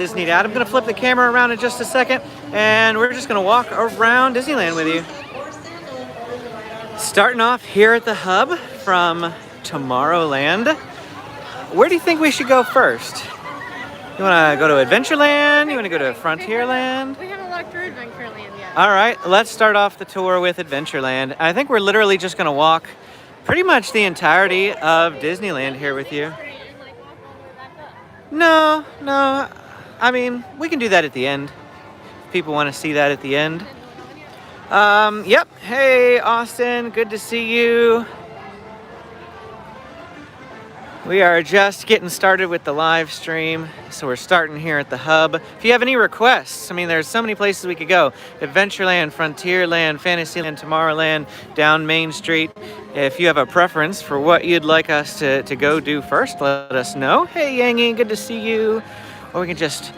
Disney Dad. I'm going to flip the camera around in just a second, and we're just going to walk around Disneyland with you. Starting off here at the hub from Tomorrowland. Where do you think we should go first? You want to go to Adventureland? You want to go to Frontierland? We haven't walked through Adventureland yet. All right, let's start off the tour with Adventureland. I think we're literally just going to walk pretty much the entirety of Disneyland here with you. No. I mean, we can do that at the end. If people want to see that at the end. Yep. Hey, Austin. Good to see you. We are just getting started with the live stream, so we're starting here at the hub. If you have any requests, I mean, there's so many places we could go. Adventureland, Frontierland, Fantasyland, Tomorrowland, down Main Street. If you have a preference for what you'd like us to go do first, let us know. Hey, Yangi, good to see you. Or we can just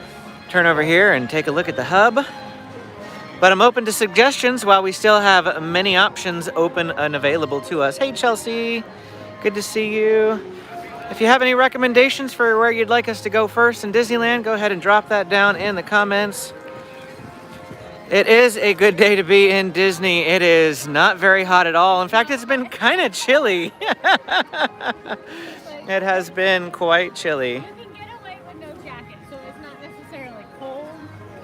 turn over here and take a look at the hub. But I'm open to suggestions while we still have many options open and available to us. Hey, Chelsea, good to see you. If you have any recommendations for where you'd like us to go first in Disneyland, go ahead and drop that down in the comments. It is a good day to be in Disney. It is not very hot at all. In fact, it's been kind of chilly. It has been quite chilly. You can get away with no jacket, so it's not necessarily cold.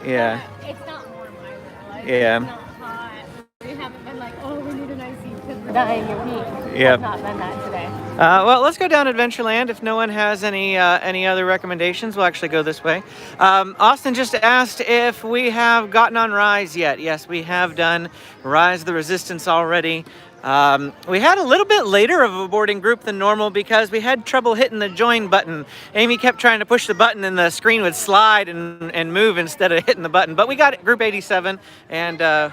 Yeah. It's not warm either. Like, Yeah. It's not hot. We haven't been like, oh, we need an icy because we're dying of heat. Yep. I've not been that today. Well, let's go down Adventureland. If no one has any other recommendations, we'll actually go this way. Austin just asked if we have gotten on Rise yet. Yes, we have done Rise of the Resistance already. We had a little bit later of a boarding group than normal because we had trouble hitting the join button. Amy kept trying to push the button and the screen would slide and move instead of hitting the button. But we got it, group 87, and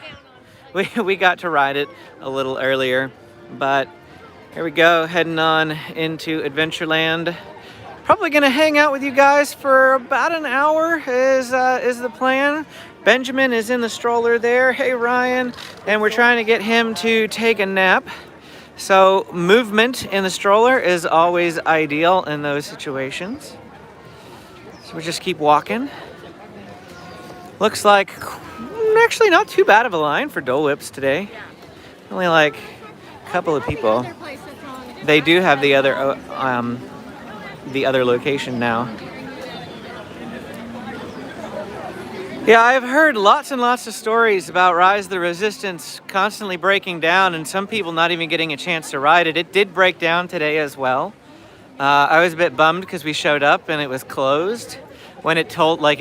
we got to ride it a little earlier. But here we go, heading on into Adventureland. Probably gonna hang out with you guys for about an hour is the plan. Benjamin is in the stroller there. Hey, Ryan. And we're trying to get him to take a nap. So movement in the stroller is always ideal in those situations. So we just keep walking. Looks like actually not too bad of a line for Dole Whips today. Only like a couple of people. They do have the other location now. Yeah, I've heard lots and lots of stories about Rise of the Resistance constantly breaking down and some people not even getting a chance to ride it. It did break down today as well. I was a bit bummed because we showed up and it was closed when it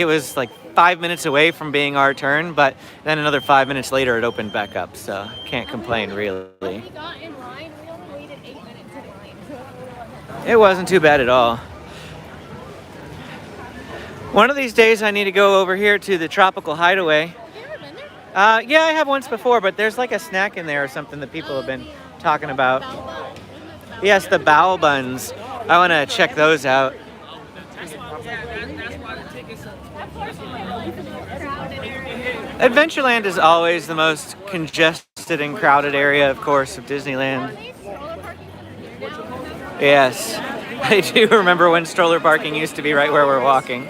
was like 5 minutes away from being our turn, but then another 5 minutes later it opened back up, so can't complain really. We got in line, we only waited 8 minutes in line. It wasn't too bad at all. One of these days I need to go over here to the Tropical Hideaway. Have you ever been there? Yeah, I have once before, but there's like a snack in there or something that people have been talking about. Yes, the bao buns. I want to check those out. Adventureland is always the most congested and crowded area, of course, of Disneyland. Yes, I do remember when stroller parking used to be right where we're walking.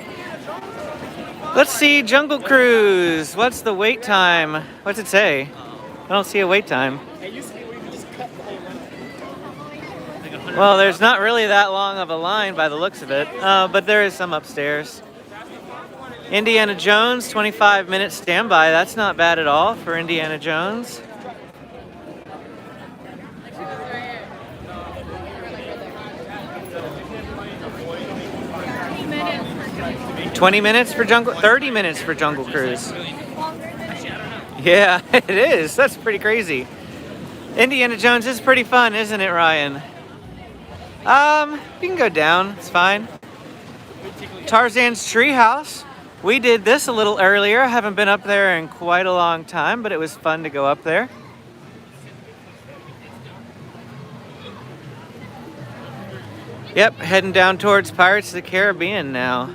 Let's see, Jungle Cruise. What's the wait time? What's it say? I don't see a wait time. Well, there's not really that long of a line by the looks of it, but there is some upstairs. Indiana Jones, 25-minute standby. That's not bad at all for Indiana Jones. $20 minutes for Jungle, 30 minutes for Jungle Cruise. Yeah, it is. That's pretty crazy. Indiana Jones is pretty fun, isn't it, Ryan? You can go down. It's fine. Tarzan's Treehouse. We did this a little earlier. I haven't been up there in quite a long time, but it was fun to go up there. Yep, heading down towards Pirates of the Caribbean now.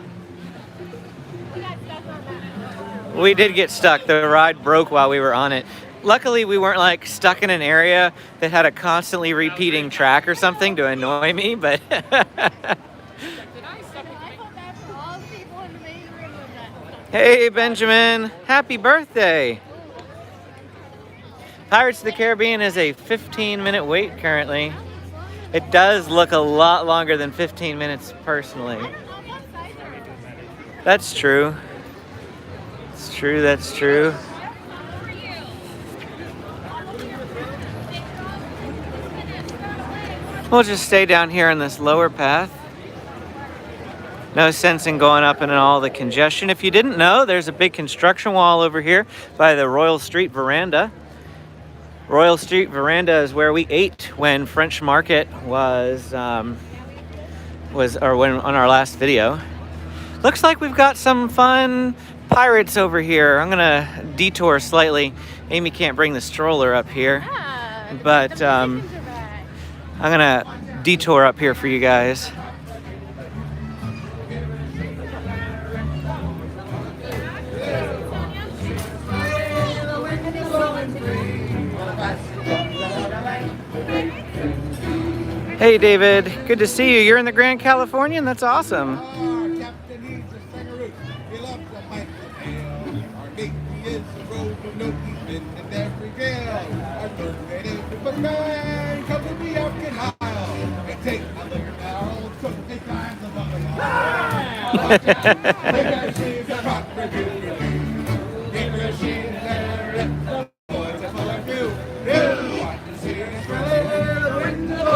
We did get stuck. The ride broke while we were on it. Luckily, we weren't like stuck in an area that had a constantly repeating track or something to annoy me, but Hey, Benjamin. Happy birthday. Pirates of the Caribbean is a 15-minute wait currently. It does look a lot longer than 15 minutes personally. That's true. It's true, that's true. We'll just stay down here on this lower path. No sense in going up in all the congestion. If you didn't know, there's a big construction wall over here by the Royal Street Veranda. Royal Street Veranda is where we ate when French Market was on our last video. Looks like we've got some fun pirates over here. I'm gonna detour slightly. Amy can't bring the stroller up here, but I'm gonna detour up here for you guys. Hey David, good to see you. You're in the Grand Californian? That's awesome.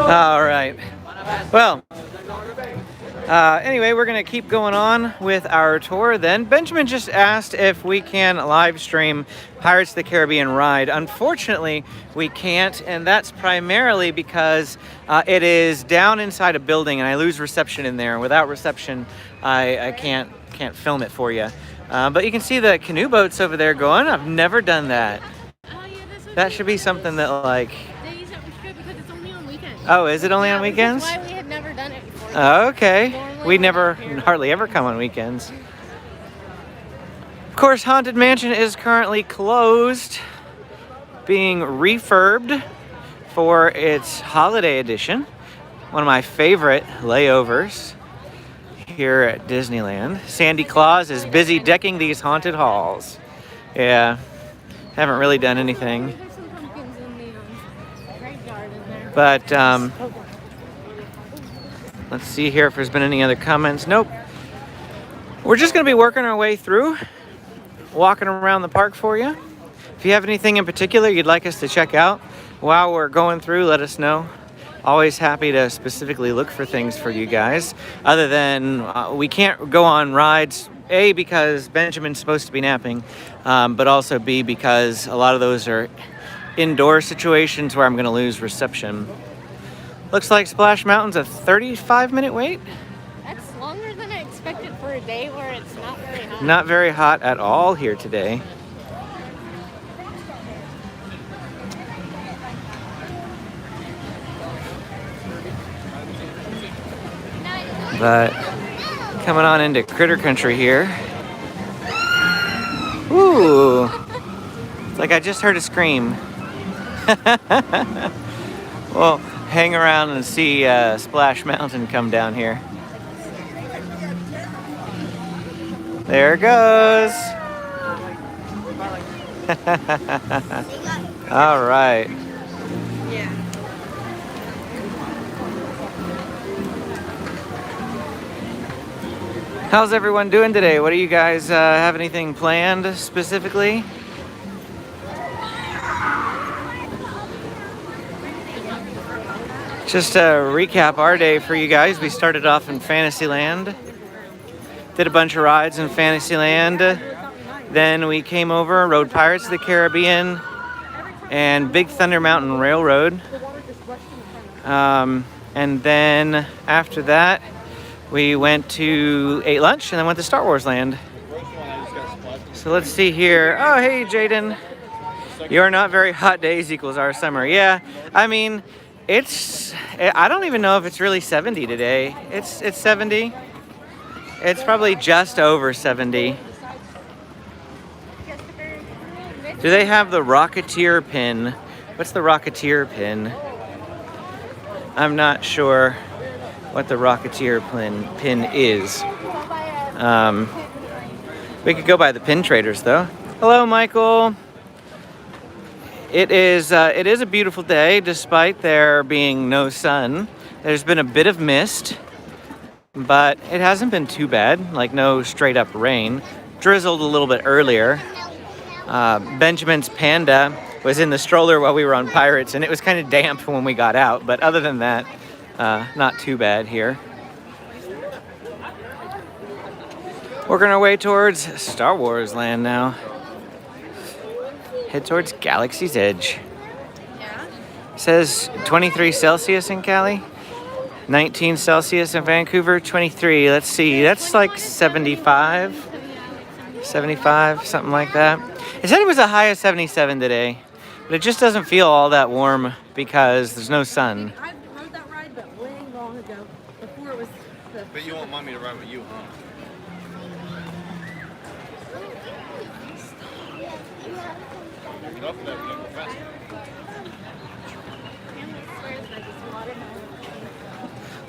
All right. Well, anyway, we're going to keep going on with our tour then. Benjamin just asked if we can live stream Pirates of the Caribbean ride. Unfortunately, we can't, and that's primarily because it is down inside a building and I lose reception in there. Without reception, I can't film it for you. But you can see the canoe boats over there going. I've never done that. That should be something that like... Oh, is it only on weekends? That's why we had never done it before. Okay. We never, hardly ever come on weekends. Of course, Haunted Mansion is currently closed, being refurbed for its holiday edition. One of my favorite layovers here at Disneyland. Sandy Claus is busy decking these haunted halls. Yeah, haven't really done anything. But let's see here if there's been any other comments. Nope. We're just going to be working our way through, walking around the park for you. If you have anything in particular you'd like us to check out while we're going through, let us know. Always happy to specifically look for things for you guys. Other than we can't go on rides, A, because Benjamin's supposed to be napping, but also B, because a lot of those are indoor situations where I'm going to lose reception. Looks like Splash Mountain's a 35-minute wait. That's longer than I expected for a day where it's not very hot. Not very hot at all here today. But coming on into Critter Country here. Ooh. It's like I just heard a scream. Well, hang around and see Splash Mountain come down here. There it goes. All right. Yeah. How's everyone doing today? What do you guys have anything planned specifically? Just to recap our day for you guys, we started off in Fantasyland, did a bunch of rides in Fantasyland, then we came over, rode Pirates of the Caribbean and Big Thunder Mountain Railroad, and then after that we went to ate lunch and then went to Star Wars Land. So let's see here. Oh, hey Jaden, your not very hot days equals our summer. Yeah, I mean, I don't even know if it's really 70 today. It's 70. It's probably just over 70. Do they have the Rocketeer pin? What's the Rocketeer pin? I'm not sure what the Rocketeer pin is. We could go by the pin traders though. Hello, Michael. It is a beautiful day despite there being no sun. There's been a bit of mist, but it hasn't been too bad, like no straight up rain. Drizzled a little bit earlier. Benjamin's panda was in the stroller while we were on Pirates, and it was kind of damp when we got out, but other than that, not too bad here. Working our way towards Star Wars Land now. Head towards Galaxy's Edge. Yeah. Says 23 Celsius in Cali, 19 Celsius in Vancouver, 23. Let's see, that's like 75, 75, something like that. It said it was a high of 77 today, but it just doesn't feel all that warm because there's no sun. I rode that ride, but way long ago, before it was the... But you won't want me to ride with you, huh? Get off of that, we gotta go faster.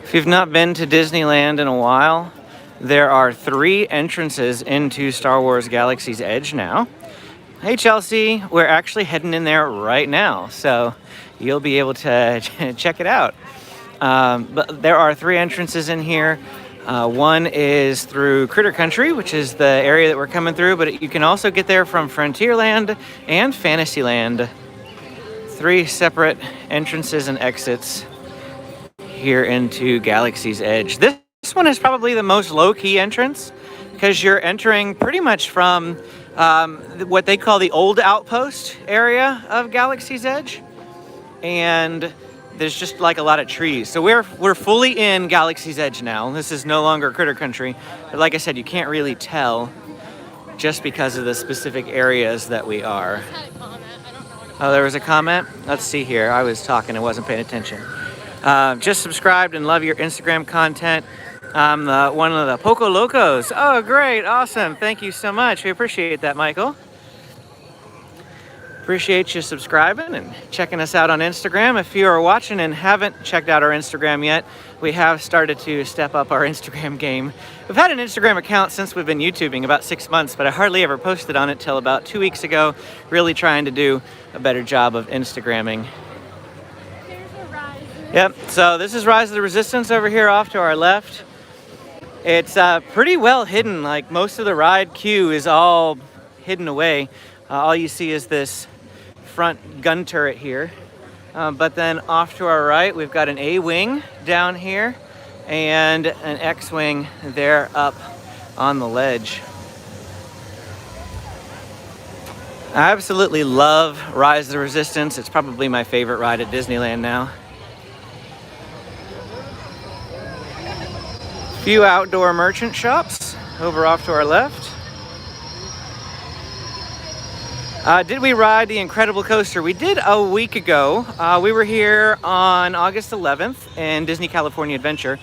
If you've not been to Disneyland in a while, there are 3 entrances into Star Wars Galaxy's Edge now. Hey Chelsea, we're actually heading in there right now, so you'll be able to check it out. But there are 3 entrances in here. One is through Critter Country, which is the area that we're coming through, but you can also get there from Frontierland and Fantasyland. 3 separate entrances and exits here into Galaxy's Edge. This one is probably the most low-key entrance because you're entering pretty much from what they call the old outpost area of Galaxy's Edge, and there's just like a lot of trees. So we're fully in Galaxy's Edge now. This is no longer Critter Country, but like I said, you can't really tell just because of the specific areas that we are. Oh, there was a comment? Let's see here. I was talking and wasn't paying attention. Just subscribed and love your Instagram content. I'm one of the Poco Locos. Oh, great. Awesome. Thank you so much. We appreciate that, Michael. Appreciate you subscribing and checking us out on Instagram. If you are watching and haven't checked out our Instagram yet, we have started to step up our Instagram game. We've had an Instagram account since we've been YouTubing, about 6 months, but I hardly ever posted on it till about 2 weeks ago, really trying to do a better job of Instagramming. Yep, so this is Rise of the Resistance over here off to our left. It's pretty well hidden, like most of the ride queue is all hidden away. All you see is this front gun turret here. But then off to our right, we've got an A-wing down here and an X-wing there up on the ledge. I absolutely love Rise of the Resistance. It's probably my favorite ride at Disneyland now. Few outdoor merchant shops over off to our left. Did we ride the Incredible Coaster? We did a week ago. We were here on August 11th in Disney California Adventure,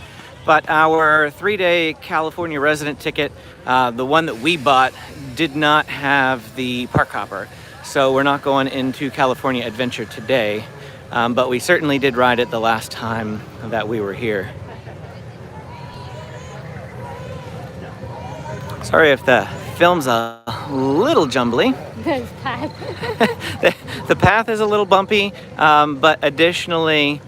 but our 3-day California resident ticket, the one that we bought, did not have the park hopper. So we're not going into California Adventure today, but we certainly did ride it the last time that we were here. Sorry if the film's a little jumbly. The path is a little bumpy, but additionally,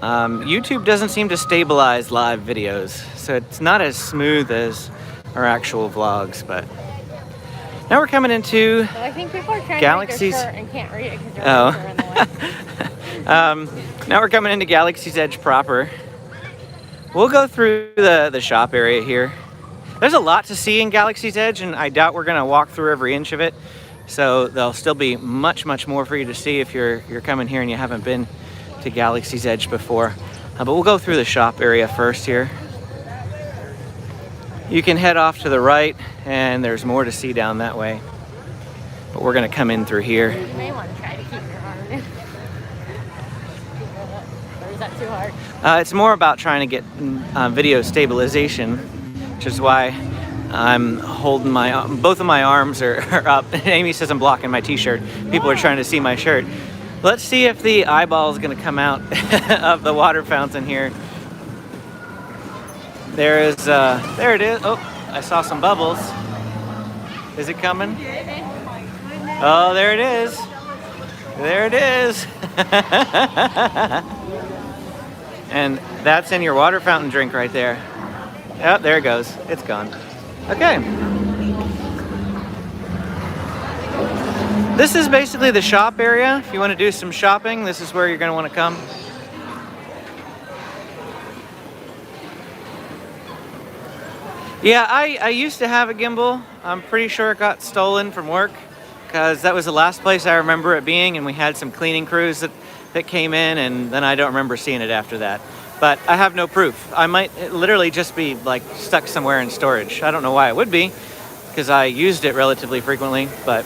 YouTube doesn't seem to stabilize live videos, so it's not as smooth as our actual vlogs. But now we're coming into I think people are trying Galaxy's... to read their shirt and can't read it because they're in the way. Now we're coming into Galaxy's Edge proper. We'll go through the shop area here. There's a lot to see in Galaxy's Edge, and I doubt we're going to walk through every inch of it. So there'll still be much, much more for you to see if you're coming here and you haven't been to Galaxy's Edge before. But we'll go through the shop area first here. You can head off to the right, and there's more to see down that way. But we're going to come in through here. You may want to try to keep your arm in. Or is that too hard? It's more about trying to get video stabilization, which is why I'm holding both of my arms are up. Amy says I'm blocking my t-shirt. People are trying to see my shirt. Let's see if the eyeball is going to come out of the water fountain here. There it is. Oh, I saw some bubbles. Is it coming? Oh, there it is. There it is. And that's in your water fountain drink right there. Oh, there it goes. It's gone. Okay. This is basically the shop area. If you want to do some shopping, this is where you're going to want to come. Yeah, I used to have a gimbal. I'm pretty sure it got stolen from work because that was the last place I remember it being, and we had some cleaning crews that came in, and then I don't remember seeing it after that. But I have no proof. I might literally just be like stuck somewhere in storage. I don't know why it would be because I used it relatively frequently, but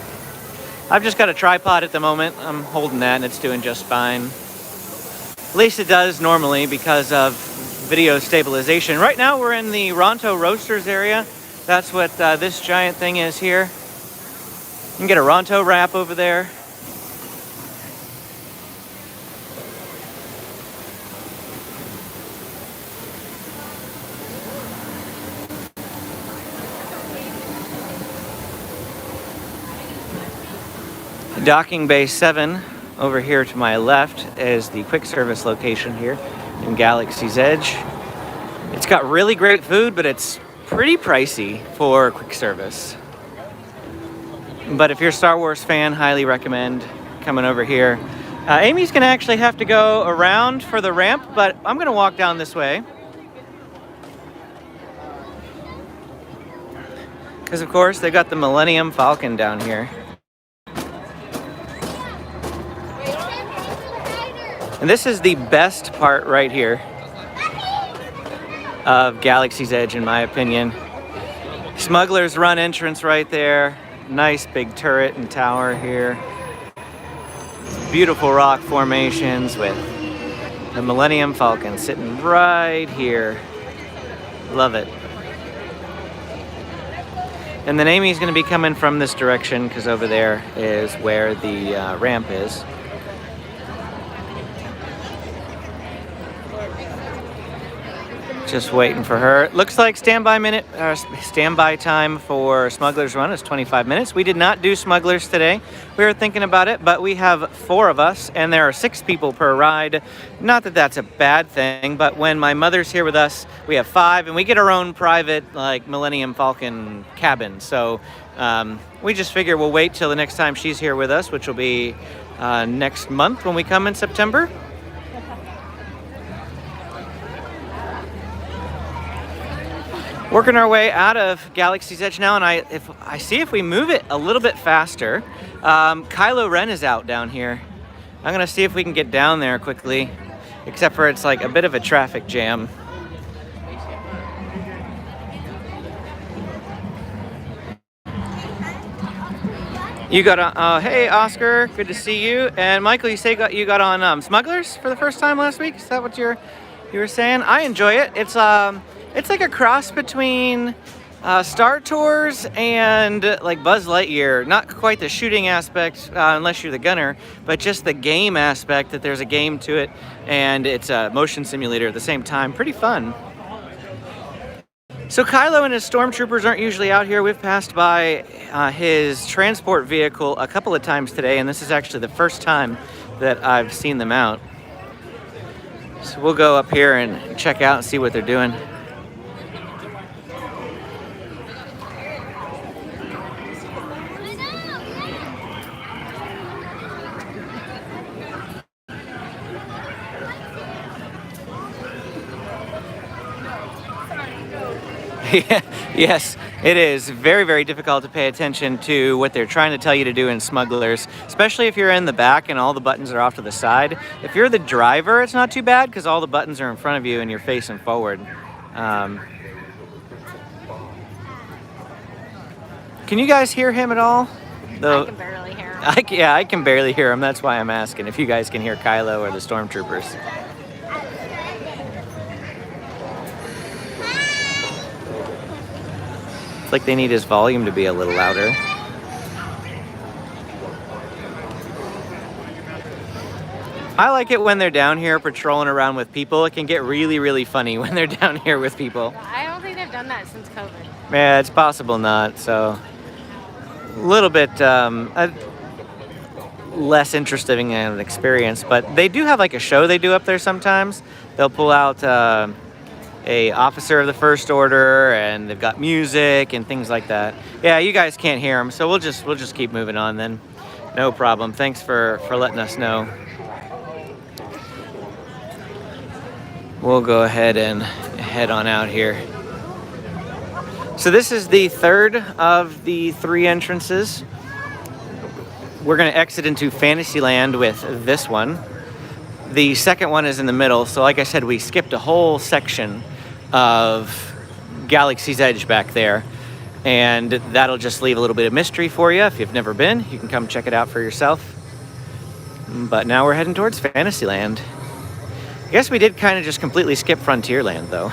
I've just got a tripod at the moment. I'm holding that and it's doing just fine. At least it does normally because of video stabilization. Right now we're in the Ronto Roasters area. That's what this giant thing is here. You can get a Ronto wrap over there. Docking Bay 7 over here to my left is the quick service location here in Galaxy's Edge. It's got really great food, but it's pretty pricey for quick service. But if you're a Star Wars fan, highly recommend coming over here. Amy's gonna actually have to go around for the ramp, but I'm gonna walk down this way. Because of course, they got the Millennium Falcon down here. And this is the best part right here of Galaxy's Edge, in my opinion. Smuggler's Run entrance right there. Nice big turret and tower here. Beautiful rock formations with the Millennium Falcon sitting right here. Love it. And then Amy's going to be coming from this direction because over there is where the ramp is. Just waiting for her. Looks like standby time for Smuggler's Run is 25 minutes. We did not do Smugglers today. We were thinking about it, but we have 4 of us, and there are 6 people per ride. Not that that's a bad thing, but when my mother's here with us, we have 5, and we get our own private, like, Millennium Falcon cabin. So we just figure we'll wait till the next time she's here with us, which will be next month when we come in September. Working our way out of Galaxy's Edge now, and if we move it a little bit faster, Kylo Ren is out down here. I'm gonna see if we can get down there quickly, except for it's like a bit of a traffic jam. You got on, hey Oscar, good to see you. And Michael, you say you got on Smugglers for the first time last week? Is that what you were saying? I enjoy it. It's like a cross between Star Tours and like Buzz Lightyear. Not quite the shooting aspect, unless you're the gunner, but just the game aspect, that there's a game to it, and it's a motion simulator at the same time. Pretty fun. So Kylo and his stormtroopers aren't usually out here. We've passed by his transport vehicle a couple of times today, and this is actually the first time that I've seen them out. So we'll go up here and check out and see what they're doing. Yes, it is very, very difficult to pay attention to what they're trying to tell you to do in Smugglers, especially if you're in the back and all the buttons are off to the side. If you're the driver, it's not too bad because all the buttons are in front of you and you're facing forward. Can you guys hear him at all? I can barely hear him. I can barely hear him. That's why I'm asking if you guys can hear Kylo or the stormtroopers. Like they need his volume to be a little louder. I like it when they're down here patrolling around with people. It can get really, really funny when they're down here with people. I don't think they've done that since COVID. Yeah, it's possible not, so. little bit less interesting an experience, but they do have like a show they do up there sometimes. They'll pull out a officer of the First Order, and they've got music and things like that. Yeah, you guys can't hear them, so we'll just keep moving on then. No problem. Thanks for letting us know. We'll go ahead and head on out here. So this is the third of the 3 entrances. We're going to exit into Fantasyland with this one. The second one is in the middle, so like I said, we skipped a whole section of Galaxy's Edge back there, and that'll just leave a little bit of mystery for you. If you've never been, you can come check it out for yourself. But now we're heading towards Fantasyland. I guess we did kind of just completely skip Frontierland, though.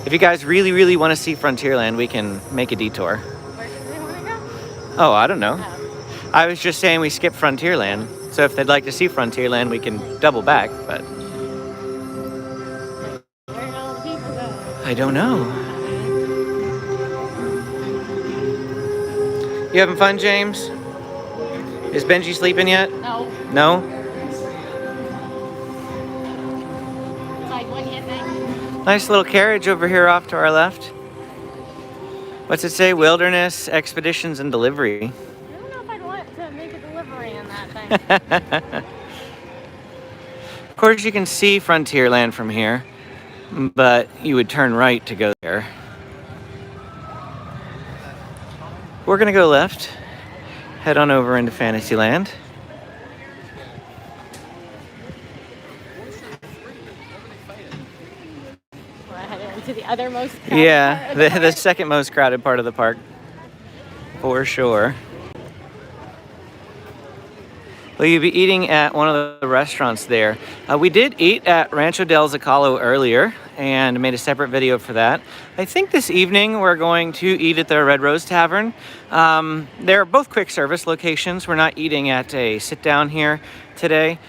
If you guys really, really want to see Frontierland, we can make a detour. Where do they want to go? Oh, I don't know. I was just saying we skipped Frontierland. So if they'd like to see Frontierland, we can double back, but Where do all the people go? I don't know. You having fun, James? Is Benji sleeping yet? No. No? It's like one hit thing. Nice little carriage over here off to our left. What's it say? Wilderness, Expeditions, and Delivery. I don't know if I'd want to make a delivery on that thing. Of course, you can see Frontierland from here, but you would turn right to go there. We're gonna go left, head on over into Fantasyland. We're headed into the other most crowded Yeah, part of the the park. second most crowded part of the park, for sure. Will you be eating at one of the restaurants there? We did eat at Rancho del Zocalo earlier and made a separate video for that. I think this evening we're going to eat at the Red Rose Tavern. They're both quick service locations. We're not eating at a sit down here today.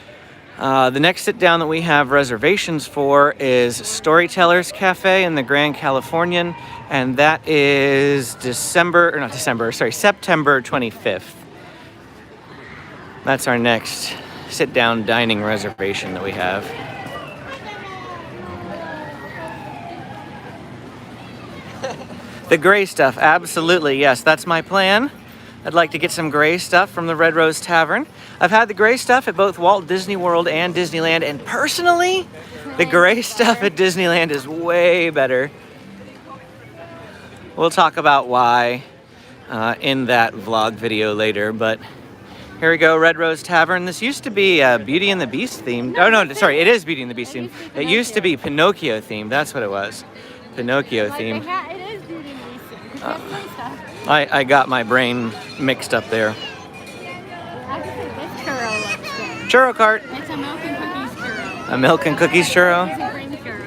The next sit down that we have reservations for is Storytellers Cafe in the Grand Californian, and that is September 25th. That's our next sit-down dining reservation that we have. The gray stuff, absolutely, yes, that's my plan. I'd like to get some gray stuff from the Red Rose Tavern. I've had the gray stuff at both Walt Disney World and Disneyland, and personally, the gray stuff at Disneyland is way better. We'll talk about why in that vlog video later, but here we go, Red Rose Tavern. This used to be Beauty and the Beast themed. Oh no, sorry, it is Beauty and the Beast themed. It used to be Pinocchio themed, that's what it was. Pinocchio themed. It is Beauty and the Beast themed, 'cause that's gray stuff. I got my brain mixed up there. I just think this churro looks good. Churro cart. It's a milk and cookies churro. A milk and cookies churro. It's a green churro.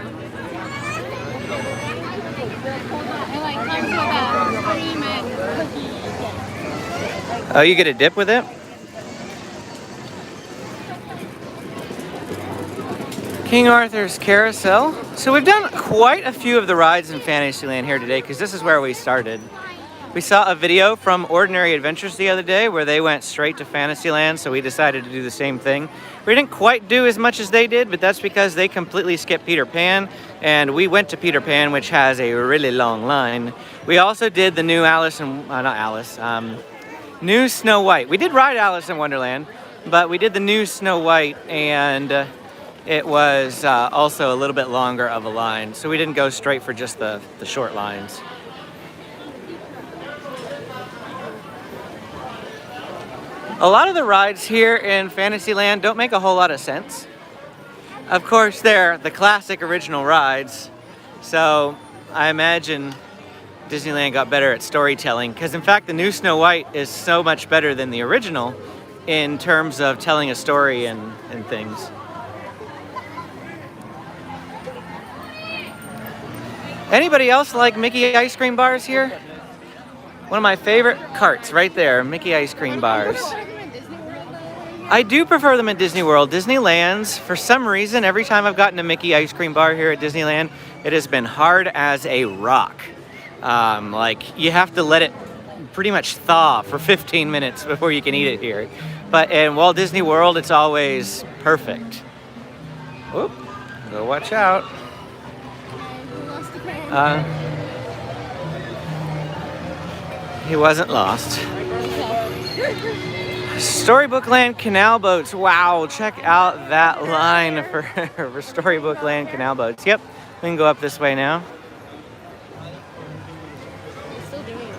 It like comes with a cream and cookie. Oh, you get a dip with it? King Arthur's Carousel. So we've done quite a few of the rides in Fantasyland here today because this is where we started. We saw a video from Ordinary Adventures the other day where they went straight to Fantasyland, so we decided to do the same thing. We didn't quite do as much as they did, but that's because they completely skipped Peter Pan, and we went to Peter Pan, which has a really long line. We also did the new new Snow White. We did ride Alice in Wonderland, but we did the new Snow White, and it was also a little bit longer of a line, so we didn't go straight for just the short lines. A lot of the rides here in Fantasyland don't make a whole lot of sense. Of course, they're the classic original rides, so I imagine Disneyland got better at storytelling, because in fact the new Snow White is so much better than the original in terms of telling a story and things. Anybody else like Mickey ice cream bars here? One of my favorite carts right there, Mickey ice cream bars. I do prefer them at Disney World. Disneyland's, for some reason, every time I've gotten a Mickey ice cream bar here at Disneyland, it has been hard as a rock. Like, you have to let it pretty much thaw for 15 minutes before you can eat it here. But in Walt Disney World, it's always perfect. Oop, go watch out. He wasn't lost. Storybook Land canal boats. Wow, check out that line for Storybook Land canal boats. Yep, we can go up this way now. Still doing it.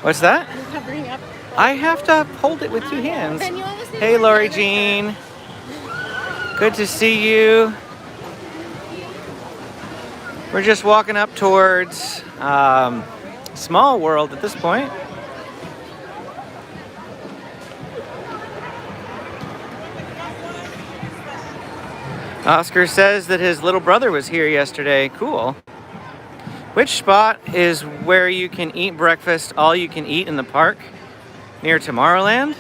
What's that? You're covering up. I have to hold it with two hands. Then you almost need Hey, to Lori do it. Jean. Good to see you. We're just walking up towards Small World at this point. Oscar says that his little brother was here yesterday. Cool. Which spot is where you can eat breakfast, all you can eat in the park? Near Tomorrowland?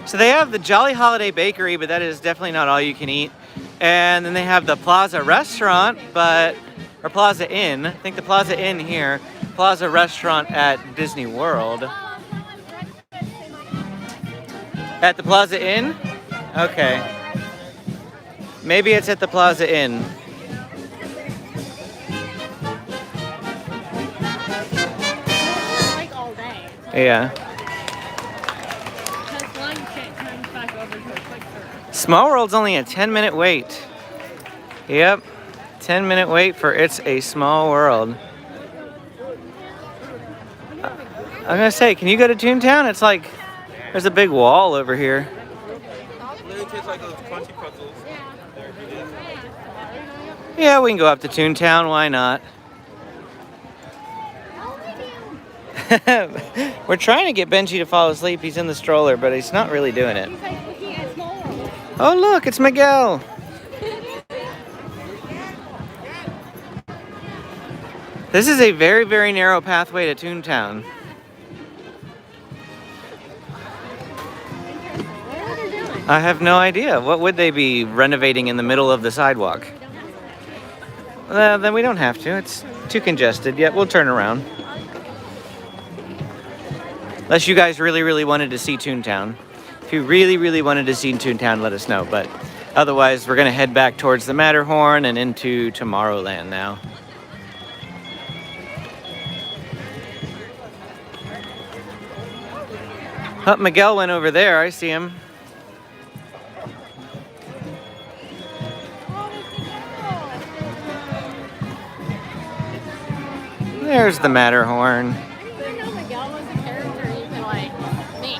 So they have the Jolly Holiday Bakery, but that is definitely not all you can eat. And then they have the Plaza Restaurant, or Plaza Inn. I think the Plaza Inn here, Plaza Restaurant at Disney World. At the Plaza Inn? Okay. Maybe it's at the Plaza Inn. Like all day. Yeah. Because lunch it comes back over to a quick serve. Small World's only a 10-minute wait. Yep. 10-minute wait for It's a Small World. I'm gonna say, can you go to Toontown? It's like, there's a big wall over here. Literally tastes like those crunchy pretzels. Yeah, we can go up to Toontown, why not? We're trying to get Benji to fall asleep. He's in the stroller, but he's not really doing it. He's like looking at Small World. Oh, look, it's Miguel. This is a very, very narrow pathway to Toontown. What are they doing? I have no idea. What would they be renovating in the middle of the sidewalk? Then we don't have to. It's too congested. Yeah, we'll turn around. Unless you guys really, really wanted to see Toontown. If you really, really wanted to see Toontown, let us know. But otherwise, we're going to head back towards the Matterhorn and into Tomorrowland now. Oh, Miguel went over there. I see him. There's the Matterhorn. I didn't even know Miguel was a character even like me.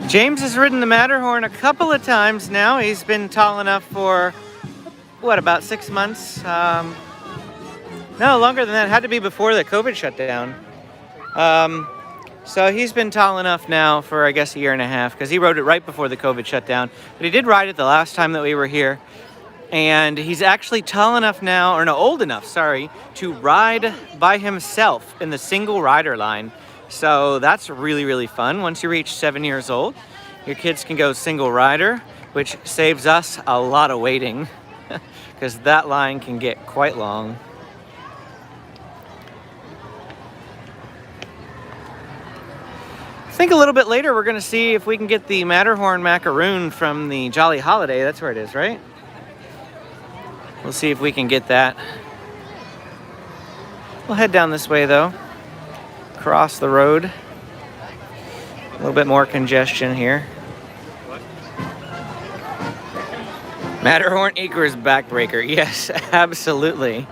James has ridden the Matterhorn a couple of times now. He's been tall enough for, what, about 6 months? No, longer than that. It had to be before the COVID shutdown. So he's been tall enough now for, I guess, a year and a half, because he rode it right before the COVID shutdown. But he did ride it the last time that we were here. And he's actually tall enough now, or no, old enough, sorry, to ride by himself in the single rider line. So that's really, really fun. Once you reach 7 years old, your kids can go single rider, which saves us a lot of waiting because that line can get quite long. I think a little bit later we're going to see if we can get the Matterhorn macaroon from the Jolly Holiday. That's where it is, right? We'll see if we can get that. We'll head down this way though. Cross the road. A little bit more congestion here. Matterhorn Acres backbreaker. Yes, absolutely.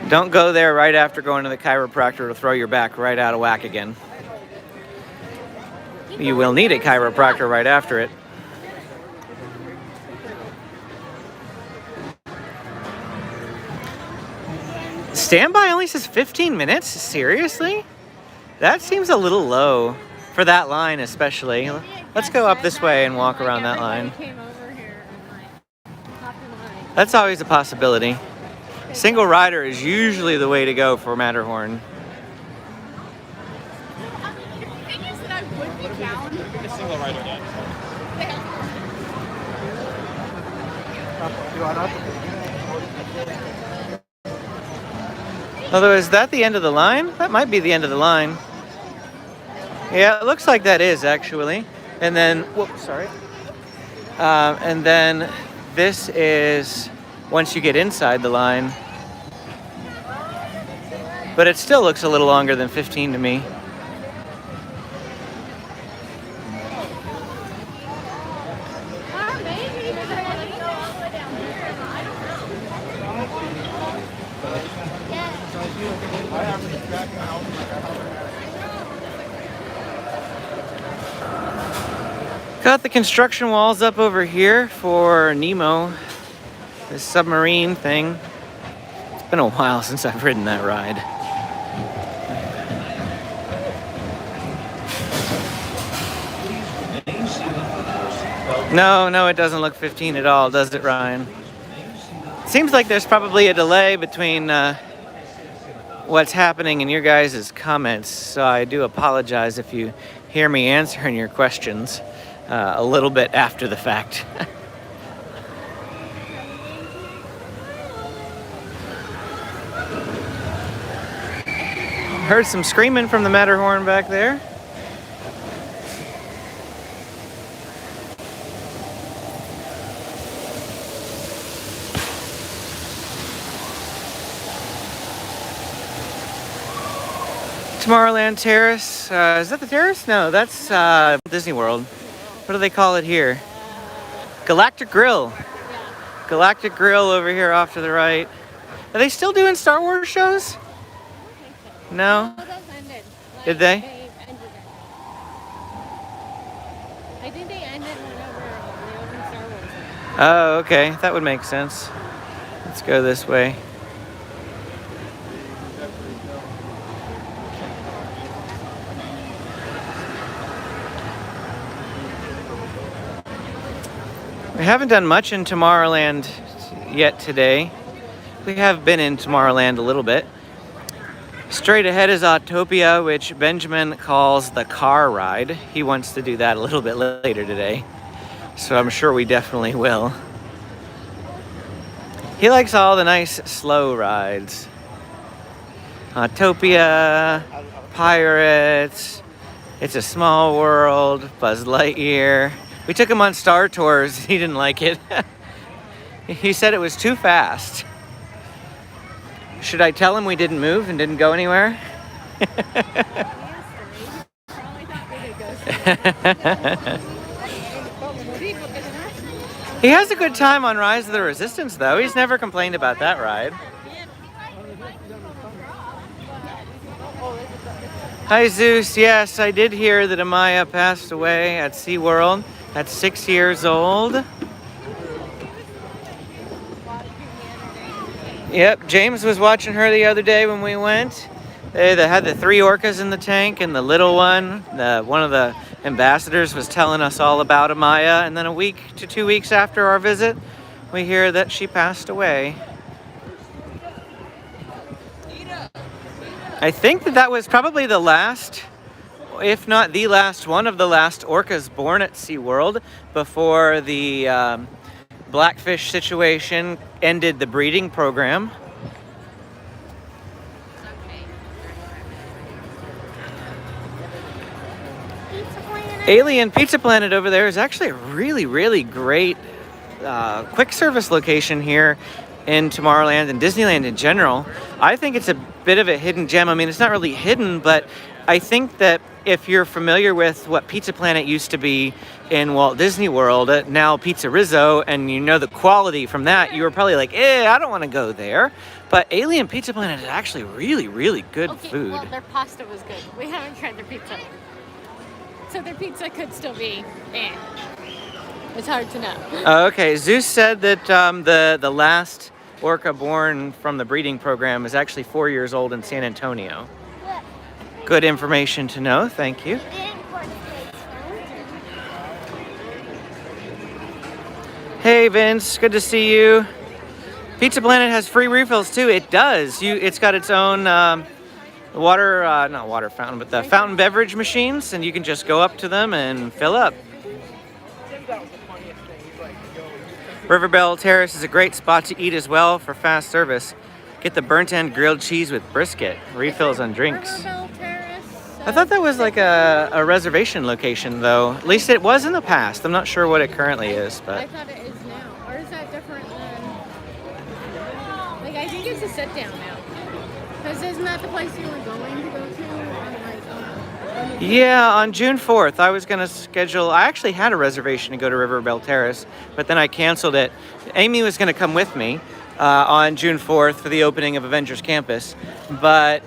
Don't go there right after going to the chiropractor to throw your back right out of whack again. You will need a chiropractor right after it. Standby only says 15 minutes? Seriously? That seems a little low for that line especially. Let's go up this way and walk around that line. That's always a possibility. Single rider is usually the way to go for Matterhorn. Single rider done. Although, is that the end of the line? That might be the end of the line. Yeah, it looks like that is actually. And then, whoops, sorry. And then this is once you get inside the line. But it still looks a little longer than 15 to me. Got the construction walls up over here for Nemo, this submarine thing. It's been a while since I've ridden that ride. No, it doesn't look 15 at all, does it, Ryan? Seems like there's probably a delay between what's happening in your guys' comments, so I do apologize if you hear me answering your questions a little bit after the fact. Heard some screaming from the Matterhorn back there. Tomorrowland Terrace. Is that the terrace? No, that's Disney World. What do they call it here? Galactic Grill. Galactic Grill over here off to the right. Are they still doing Star Wars shows? No? Did they? I think they ended whenever they opened Star Wars. Oh, okay. That would make sense. Let's go this way. We haven't done much in Tomorrowland yet today. We have been in Tomorrowland a little bit. Straight ahead is Autopia, which Benjamin calls the car ride. He wants to do that a little bit later today, so I'm sure we definitely will. He likes all the nice slow rides. Autopia, Pirates, It's a Small World, Buzz Lightyear. We took him on Star Tours. He didn't like it. He said it was too fast. Should I tell him we didn't move and didn't go anywhere? He has a good time on Rise of the Resistance, though. He's never complained about that ride. Hi, Zeus. Yes, I did hear that Amaya passed away at SeaWorld at 6 years old. Yep, James was watching her the other day when we went. They had the 3 orcas in the tank and the little one. One of the ambassadors was telling us all about Amaya, and then a week to 2 weeks after our visit, we hear that she passed away. I think that was probably the last, if not the last, one of the last orcas born at SeaWorld before the blackfish situation ended the breeding program. Alien Pizza Planet over there is actually a really, really great quick service location here in Tomorrowland and Disneyland in general. I think it's a bit of a hidden gem. I mean, it's not really hidden, but I think that if you're familiar with what Pizza Planet used to be in Walt Disney World, now Pizza Rizzo, and you know the quality from that, you were probably like, I don't want to go there. But Alien Pizza Planet is actually really, really good food. Well, their pasta was good. We haven't tried their pizza. So their pizza could still be, It's hard to know. Okay, Zeus said that the last orca born from the breeding program is actually 4 years old in San Antonio. Good information to know, thank you. Hey Vince, good to see you. Pizza Planet has free refills too. It does. It's got its own not water fountain, but the fountain beverage machines, and you can just go up to them and fill up. Riverbell Terrace is a great spot to eat as well for fast service. Get the burnt end grilled cheese with brisket. Refills on drinks. Riverbell Terrace. I thought that was like a reservation location, though. At least it was in the past. I'm not sure what it currently is, I but thought it is now. Or is that different than... Like, I think it's a sit-down now. Because isn't that the place you were going to go to? yeah, on June 4th, I was gonna schedule. I actually had a reservation to go to Riverbell Terrace, but then I canceled it. Amy was gonna come with me on June 4th for the opening of Avengers Campus, but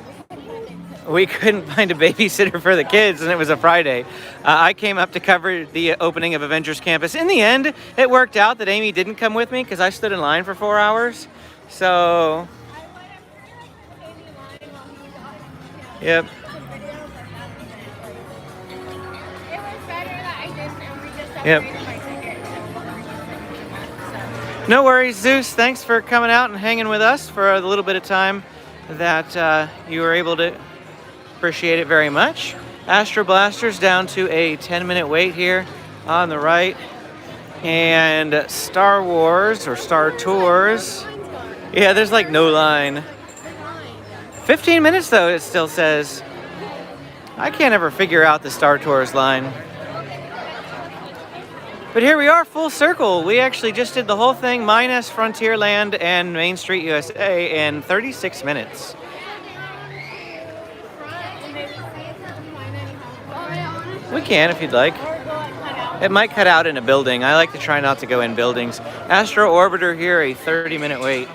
we couldn't find a babysitter for the kids, and it was a Friday. I came up to cover the opening of Avengers Campus. In the end, it worked out that Amy didn't come with me because I stood in line for 4 hours. So, yep. It was better that I didn't, and we just Yep. upgraded my ticket. No worries, Zeus. Thanks for coming out and hanging with us for the little bit of time that you were able to. Appreciate it very much. Astro Blaster's down to a 10-minute wait here on the right. And Star Wars or Star Tours. Yeah, there's like no line. 15 minutes though, it still says. I can't ever figure out the Star Tours line. But here we are, full circle. We actually just did the whole thing minus Frontierland and Main Street USA in 36 minutes. We can if you'd like. It might cut out in a building. I like to try not to go in buildings. Astro Orbiter here, a 30-minute wait.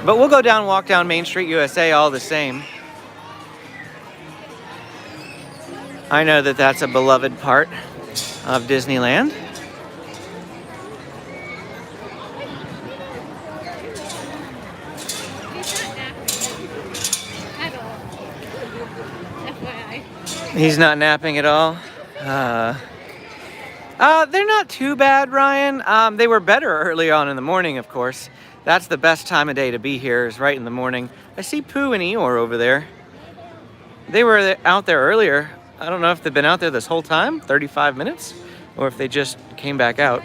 But we'll go down, walk down Main Street USA all the same. I know that that's a beloved part of Disneyland. He's not napping at all. They're not too bad, Ryan. They were better early on in the morning, of course. That's the best time of day to be here, is right in the morning. I see Pooh and Eeyore over there. They were out there earlier. I don't know if they've been out there this whole time, 35 minutes, or if they just came back out.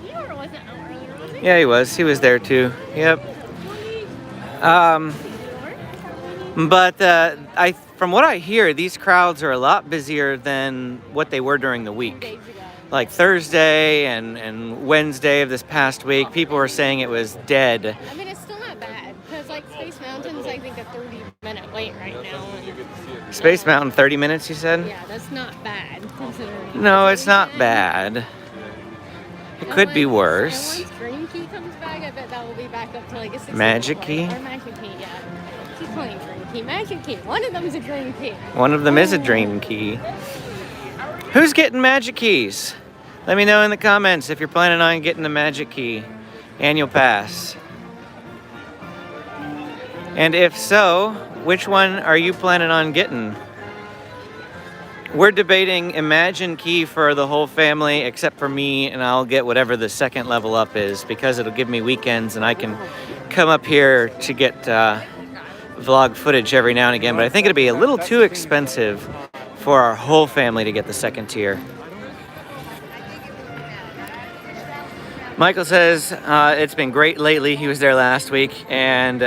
Eeyore wasn't out earlier, was he? Yeah, he was. He was there too. Yep. But from what I hear, these crowds are a lot busier than what they were during the week. Like Thursday and Wednesday of this past week, people were saying it was dead. I mean, it's still not bad, because like Space Mountain's, I think, a 30-minute wait right now. Space Mountain, 30 minutes, you said? Yeah, that's not bad, considering. No, it's not bad. It could be worse. And once Dream Key comes back, I bet that will be back up to like a 60. Magic Key? Or Magic Key, yeah. Keep playing Dream Key. Magic Key. One of them is a Dream Key. One of them is a Dream Key. Who's getting Magic Keys? Let me know in the comments if you're planning on getting the Magic Key annual pass. And if so, which one are you planning on getting? We're debating Imagine Key for the whole family except for me, and I'll get whatever the second level up is because it'll give me weekends and I can come up here to get vlog footage every now and again, but I think it'll be a little too expensive for our whole family to get the second tier. Michael says it's been great lately. He was there last week, and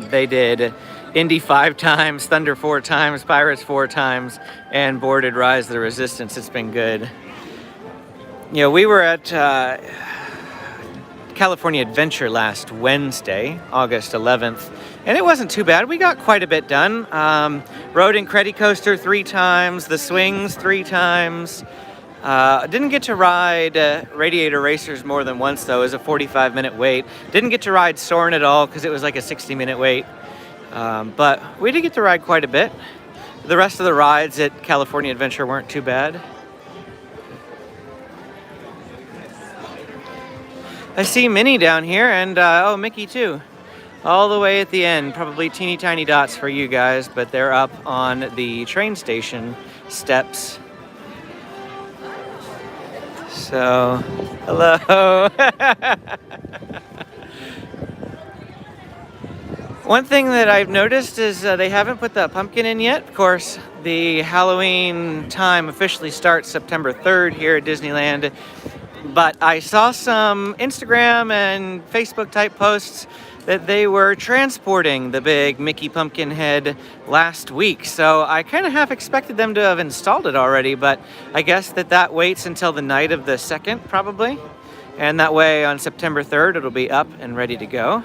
they did Indy 5 times, Thunder 4 times, Pirates 4 times, and boarded Rise of the Resistance. It's been good. You know, we were at California Adventure last Wednesday, August 11th, and it wasn't too bad. We got quite a bit done. Rode Incredicoaster 3 times, the swings 3 times. Didn't get to ride Radiator Racers more than once, though. It was a 45-minute wait. Didn't get to ride Soarin' at all because it was like a 60-minute wait. But we did get to ride quite a bit. The rest of the rides at California Adventure weren't too bad. I see Minnie down here, and oh, Mickey too. All the way at the end, probably teeny tiny dots for you guys, but they're up on the train station steps. So, hello. One thing that I've noticed is they haven't put the pumpkin in yet. Of course, the Halloween time officially starts September 3rd here at Disneyland. But I saw some Instagram and Facebook type posts that they were transporting the big Mickey pumpkin head last week. So I kind of half expected them to have installed it already, but I guess that waits until the night of the 2nd probably. And that way on September 3rd, it'll be up and ready to go.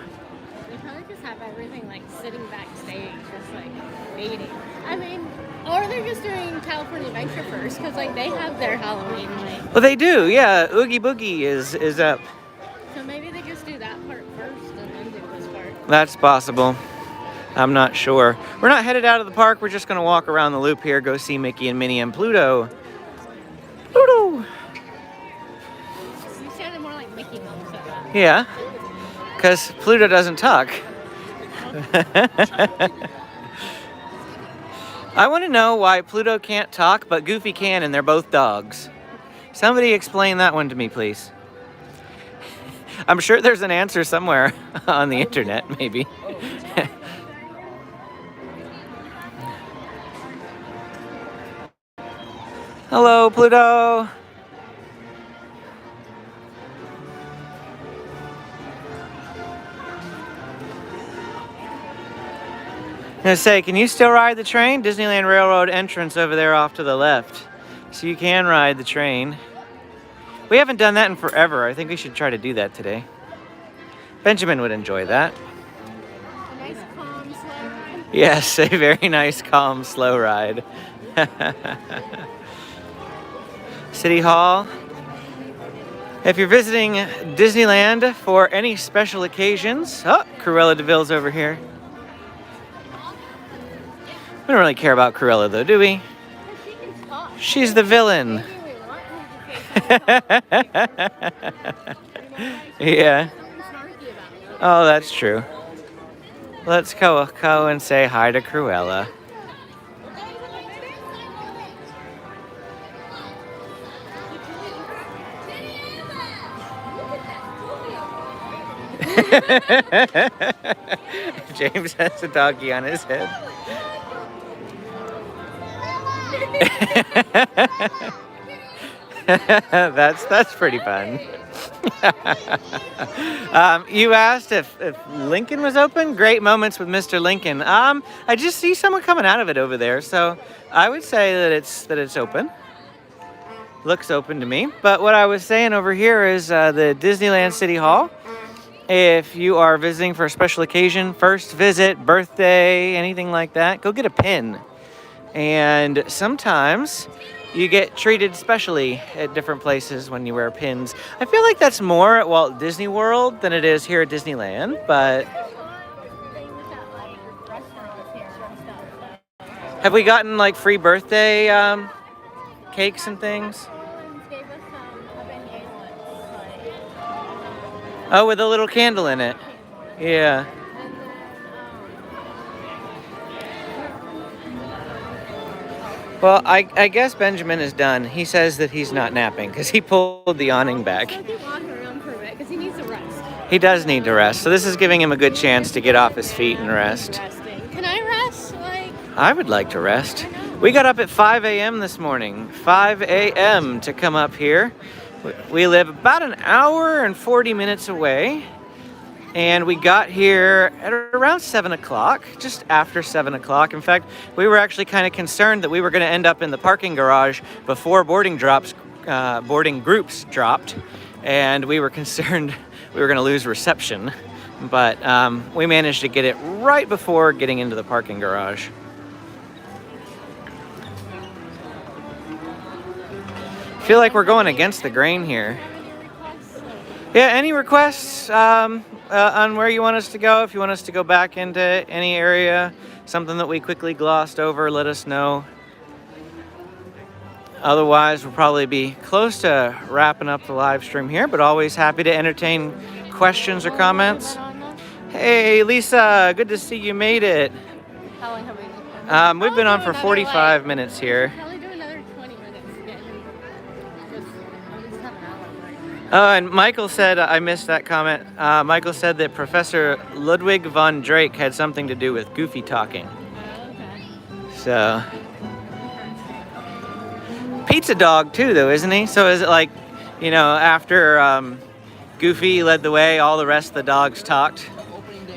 They probably just have everything like sitting backstage, just like waiting. I mean, or they're just doing California Adventure first, because like they have their Halloween like. Well, they do, yeah. Oogie Boogie is up. So maybe they just do that part first and then do this part. That's possible. I'm not sure. We're not headed out of the park. We're just going to walk around the loop here, go see Mickey and Minnie and Pluto. Pluto! You sounded more like Mickey Mouse at that. Yeah, because Pluto doesn't talk. I want to know why Pluto can't talk, but Goofy can, and they're both dogs. Somebody explain that one to me, please. I'm sure there's an answer somewhere on the internet, maybe. Hello, Pluto. I'm gonna say, can you still ride the train? Disneyland Railroad entrance over there off to the left. So you can ride the train. We haven't done that in forever. I think we should try to do that today. Benjamin would enjoy that. A nice calm slow ride. Yes, a very nice, calm, slow ride. City Hall. If you're visiting Disneyland for any special occasions, oh, Cruella de Vil's over here. We don't really care about Cruella though, do we? She can talk. She's the villain. Maybe we want her to say Yeah. something snarky about it. Oh, that's true. Let's go and say hi to Cruella. James has a doggy on his head. That's pretty fun. You asked if Lincoln was open. Great moments with Mr. Lincoln. I just see someone coming out of it over there, so I would say that it's open. Looks open to me. But what I was saying over here is the Disneyland City Hall. If you are visiting for a special occasion, first visit, birthday, anything like that, go get a pin. And sometimes you get treated specially at different places when you wear pins. I feel like that's more at Walt Disney World than it is here at Disneyland, but have we gotten like free birthday cakes and things? Oh, with a little candle in it. Yeah. Well, I guess Benjamin is done. He says that he's not napping because he pulled the awning back. So keep walking around for a bit because he needs to rest. He does need to rest, so this is giving him a good chance to get off his feet and rest. Resting. Can I rest? I would like to rest. We got up at 5 a.m. this morning. 5 a.m. to come up here. We live about an hour and 40 minutes away. And we got here at around 7 o'clock, just after 7 o'clock. In fact, we were actually kind of concerned that we were going to end up in the parking garage before boarding groups dropped. And we were concerned we were going to lose reception. But we managed to get it right before getting into the parking garage. I feel like we're going against the grain here. Yeah, any requests on where you want us to go? If you want us to go back into any area, something that we quickly glossed over, let us know. Otherwise, we'll probably be close to wrapping up the live stream here, but always happy to entertain questions or comments. Hey, Lisa, good to see you made it. How long have we been? We've been on for 45 minutes here. Probably do another 20 minutes. Oh, and Michael said, I missed that comment. Michael said that Professor Ludwig von Drake had something to do with Goofy talking. Okay. So, pizza dog too, though, isn't he? So is it like You know, after Goofy led the way, all the rest of the dogs talked,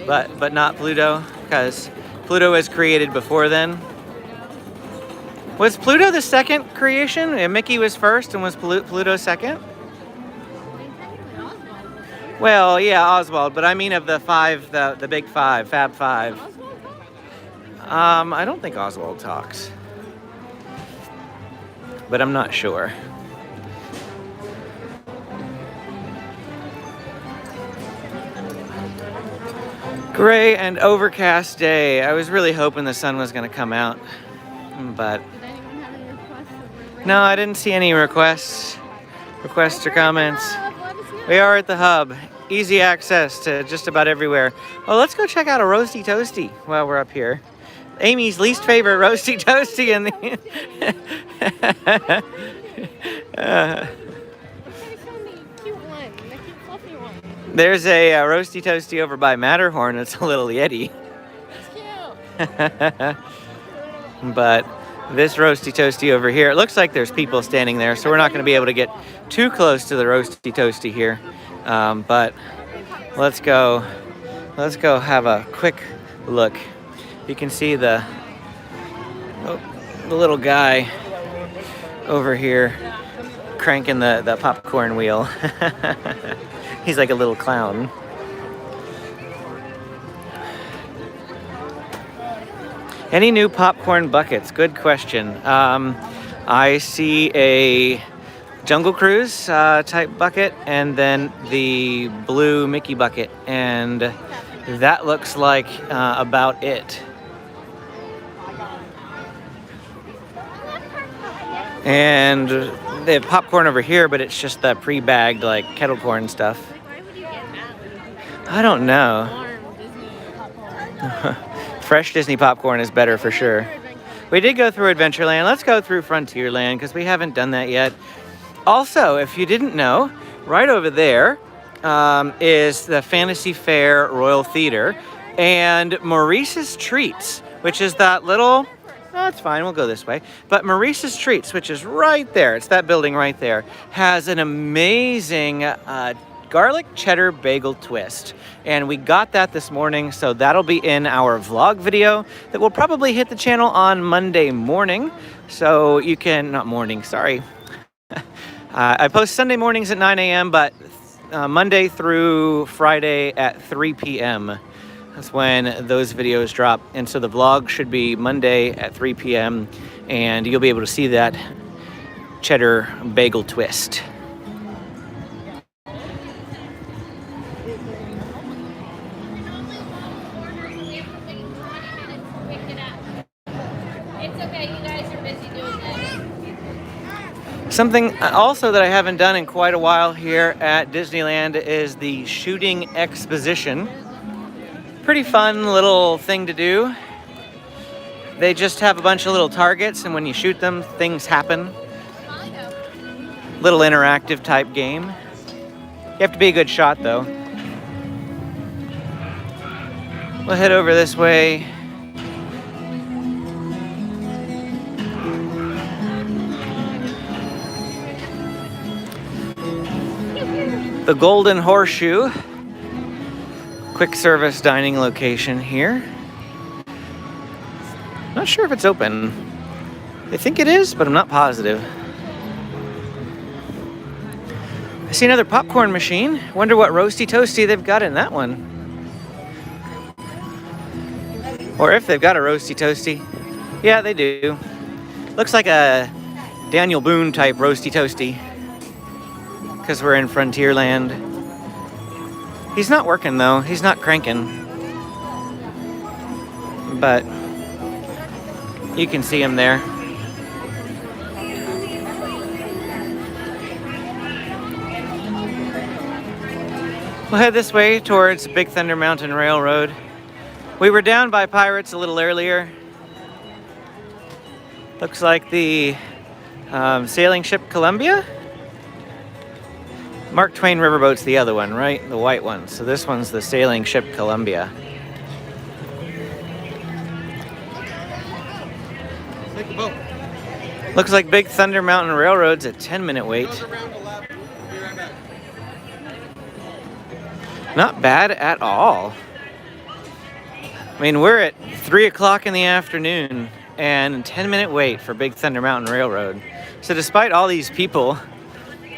but not Pluto, because Pluto was created before then. Was Pluto the second creation? And Mickey was first, and was Pluto second? Well, yeah, Oswald, but I mean of the five, the big five, Fab Five. I don't think Oswald talks, but I'm not sure. Gray and overcast day. I was really hoping the sun was going to come out, but Did anyone have any requests of rain? no, I didn't see any requests or comments. Let us know. We are at the hub. Easy access to just about everywhere. Oh, let's go check out a Roasty Toasty while we're up here. Amy's least favorite Roasty Toasty in the... Okay, show me the cute one, the cute fluffy one. There's a Roasty Toasty over by Matterhorn. It's a little Yeti. It's cute. But this Roasty Toasty over here, it looks like there's people standing there, so we're not going to be able to get too close to the Roasty Toasty here. But let's go have a quick look. You can see the little guy over here cranking the popcorn wheel. He's like a little clown. Any new popcorn buckets? Good question. I see a Jungle Cruise type bucket, and then the blue Mickey bucket, and that looks like about it. And they have popcorn over here, but it's just the pre-bagged like kettle corn stuff. Why would you get that? I don't know. Warm Disney popcorn. Fresh Disney popcorn is better for sure. We did go through Adventureland. Let's go through Frontierland because we haven't done that yet. Also, if you didn't know, right over there is the Fantasy Fair Royal Theater and Maurice's Treats, which is that little... Oh, it's fine. We'll go this way. But Maurice's Treats, which is right there, it's that building right there, has an amazing garlic cheddar bagel twist. And we got that this morning, so that'll be in our vlog video that will probably hit the channel on Monday morning. So you can, not morning, sorry. I post Sunday mornings at 9 a.m., but Monday through Friday at 3 p.m. That's when those videos drop. And so the vlog should be Monday at 3 p.m. and you'll be able to see that cheddar bagel twist. Something also that I haven't done in quite a while here at Disneyland is the shooting exposition. Pretty fun little thing to do. They just have a bunch of little targets, and when you shoot them, things happen. Little interactive type game. You have to be a good shot though. We'll head over this way. The Golden Horseshoe. Quick service dining location here. Not sure if it's open. I think it is, but I'm not positive. I see another popcorn machine. Wonder what Roasty Toasty they've got in that one. Or if they've got a Roasty Toasty. Yeah, they do. Looks like a Daniel Boone type Roasty Toasty. Because we're in Frontierland. He's not working though. He's not cranking. But you can see him there. We'll head this way towards Big Thunder Mountain Railroad. We were down by Pirates a little earlier. Looks like the sailing ship Columbia. Mark Twain Riverboat's the other one, right? The white one. So this one's the sailing ship Columbia. Take the boat. Looks like Big Thunder Mountain Railroad's a 10-minute wait. Goes around the left. Not bad at all. I mean, we're at 3 o'clock in the afternoon and a 10-minute wait for Big Thunder Mountain Railroad. So despite all these people,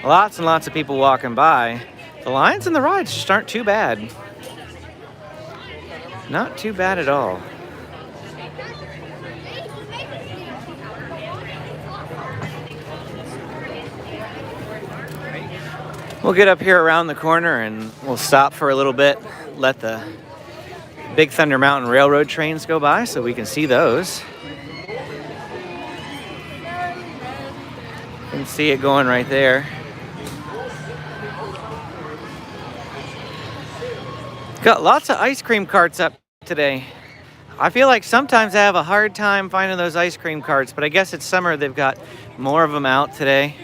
lots and lots of people walking by, the lines and the rides just aren't too bad. Not too bad at all. We'll get up here around the corner and we'll stop for a little bit, let the Big Thunder Mountain Railroad trains go by so we can see those. You can see it going right there. Got lots of ice cream carts up today. I feel like sometimes I have a hard time finding those ice cream carts, but I guess it's summer, they've got more of them out today.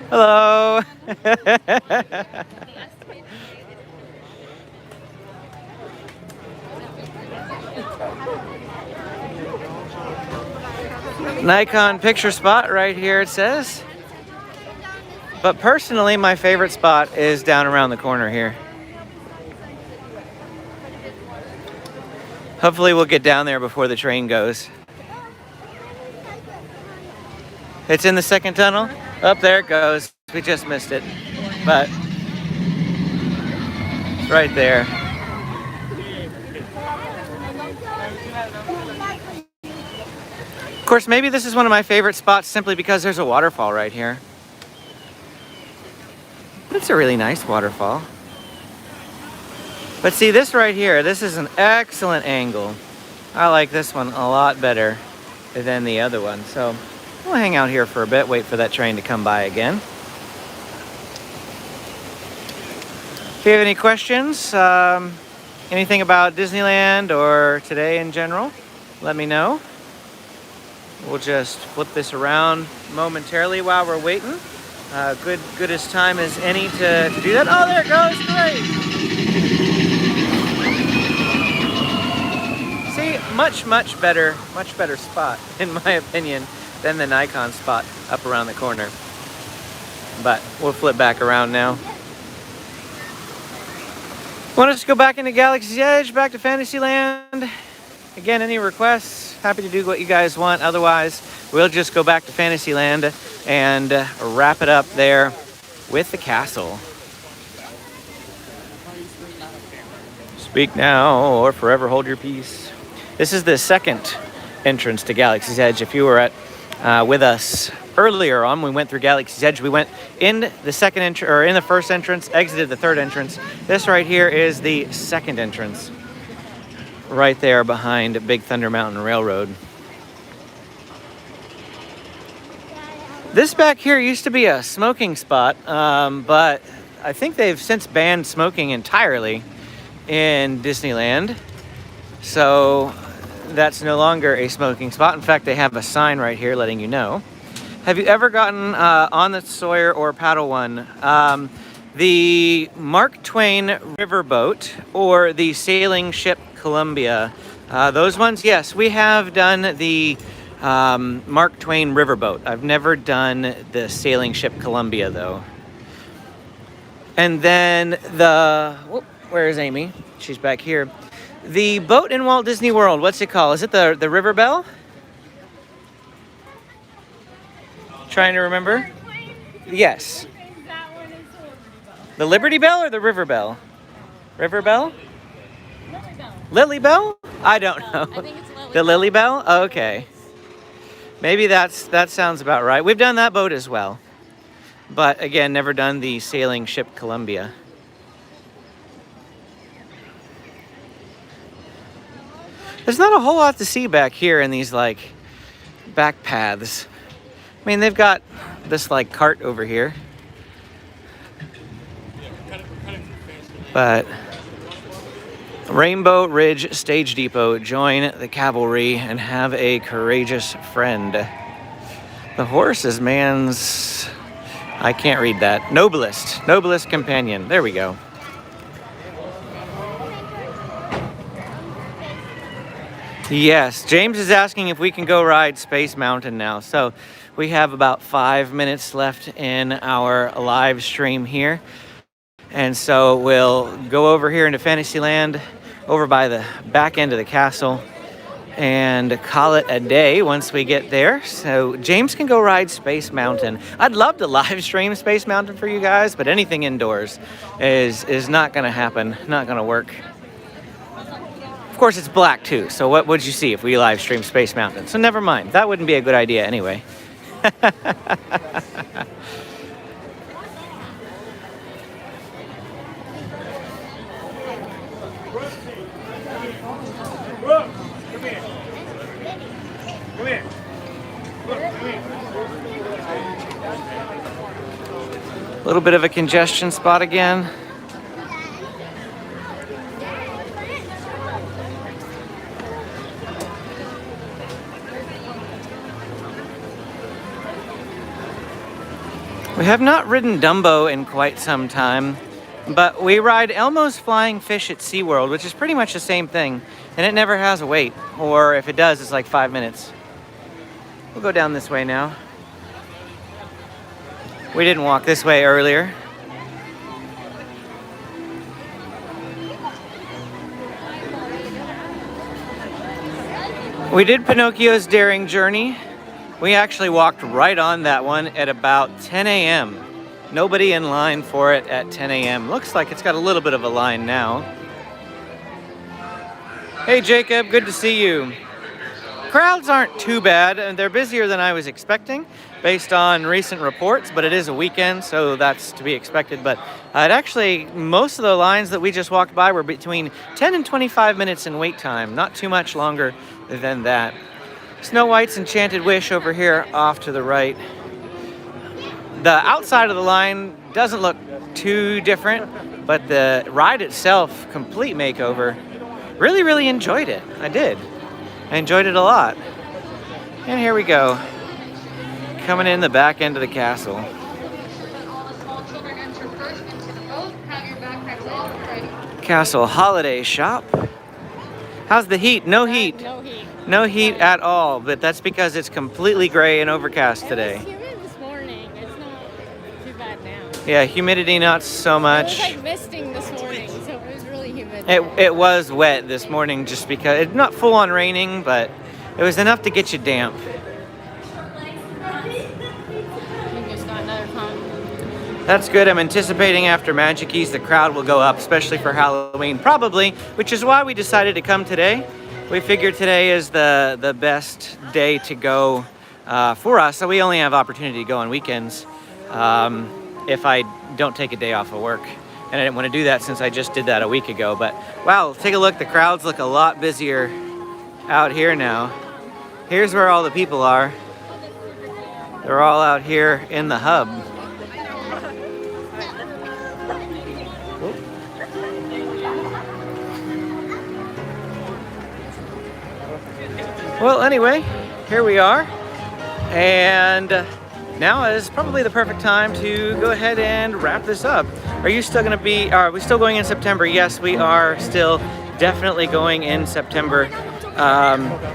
Hello. Nikon picture spot right here, it says. But personally, my favorite spot is down around the corner here. Hopefully we'll get down there before the train goes. It's in the second tunnel. Up there it goes. We just missed it. But it's right there. Of course, maybe this is one of my favorite spots simply because there's a waterfall right here. It's a really nice waterfall. But see, this right here, this is an excellent angle. I like this one a lot better than the other one. So we'll hang out here for a bit, wait for that train to come by again. If you have any questions, anything about Disneyland or today in general, let me know. We'll just flip this around momentarily while we're waiting. Good as time as any to do that. Oh, there it goes, great. See, much better spot, in my opinion, than the Nikon spot up around the corner. But we'll flip back around now. Want us to go back into Galaxy's Edge, back to Fantasyland? Again, any requests? Happy to do what you guys want. Otherwise, we'll just go back to Fantasyland and wrap it up there with the castle. Speak now or forever hold your peace. This is the second entrance to Galaxy's Edge. If you were with us earlier on, we went through Galaxy's Edge. We went in the second entrance, or in the first entrance, exited the third entrance. This right here is the second entrance, right there behind Big Thunder Mountain Railroad. This back here used to be a smoking spot, but I think they've since banned smoking entirely in Disneyland. So that's no longer a smoking spot. In fact, they have a sign right here letting you know. Have you ever gotten on the Sawyer or Paddle One, the Mark Twain riverboat or the sailing ship Columbia? Those ones, yes, we have done the Mark Twain riverboat. I've never done the sailing ship Columbia though. And then where is Amy? She's back here. The boat in Walt Disney World, what's it called? Is it the River Bell? Trying to remember? Yes. The Liberty Bell or the River Bell? River Bell? Lily Bell? I don't know. I think it's Lily. The Lily Bell? Okay. Maybe that sounds about right. We've done that boat as well. But again, never done the sailing ship Columbia. There's not a whole lot to see back here in these like back paths. I mean, they've got this like cart over here. But Rainbow Ridge Stage Depot, join the cavalry and have a courageous friend. The horse is man's, I can't read that. Noblest companion. There we go. Yes, James is asking if we can go ride Space Mountain now. So We have about 5 minutes left in our live stream here. And so we'll go over here into Fantasyland, over by the back end of the castle, and call it a day once we get there. So James can go ride Space Mountain. I'd love to live stream Space Mountain for you guys, but anything indoors is not gonna happen, not gonna work. Of course, it's black too, so what would you see if we live stream Space Mountain? So never mind, that wouldn't be a good idea anyway. A little bit of a congestion spot again. We have not ridden Dumbo in quite some time, but we ride Elmo's Flying Fish at SeaWorld, which is pretty much the same thing, and it never has a wait, or if it does, it's like 5 minutes. We'll go down this way now. We didn't walk this way earlier. We did Pinocchio's Daring Journey. We actually walked right on that one at about 10 a.m. Nobody in line for it at 10 a.m. Looks like it's got a little bit of a line now. Hey Jacob, good to see you. Crowds aren't too bad, and they're busier than I was expecting based on recent reports, but it is a weekend, so that's to be expected. But it actually, most of the lines that we just walked by were between 10 and 25 minutes in wait time, not too much longer than that. Snow White's Enchanted Wish over here off to the right. The outside of the line doesn't look too different, but the ride itself, complete makeover. Really, really enjoyed it. I did. I enjoyed it a lot. And here we go. Coming in the back end of the castle. Castle Holiday Shop. How's the heat? No heat. No heat. No heat at all, but that's because it's completely gray and overcast today. It was humid this morning. It's not too bad now. Yeah, humidity not so much. It was like misting this morning, so it was really humid. It was wet this morning just because, it's not full on raining, but it was enough to get you damp. We just got another pump. That's good. I'm anticipating after Magic Keys the crowd will go up, especially for Halloween, probably, which is why we decided to come today. We figured today is the best day to go for us, so we only have opportunity to go on weekends if I don't take a day off of work. And I didn't want to do that since I just did that a week ago. But wow, take a look. The crowds look a lot busier out here now. Here's where all the people are. They're all out here in the hub. Well, anyway, here we are. And now is probably the perfect time to go ahead and wrap this up. Are you still going to be, are we still going in September? Yes, we are still definitely going in September.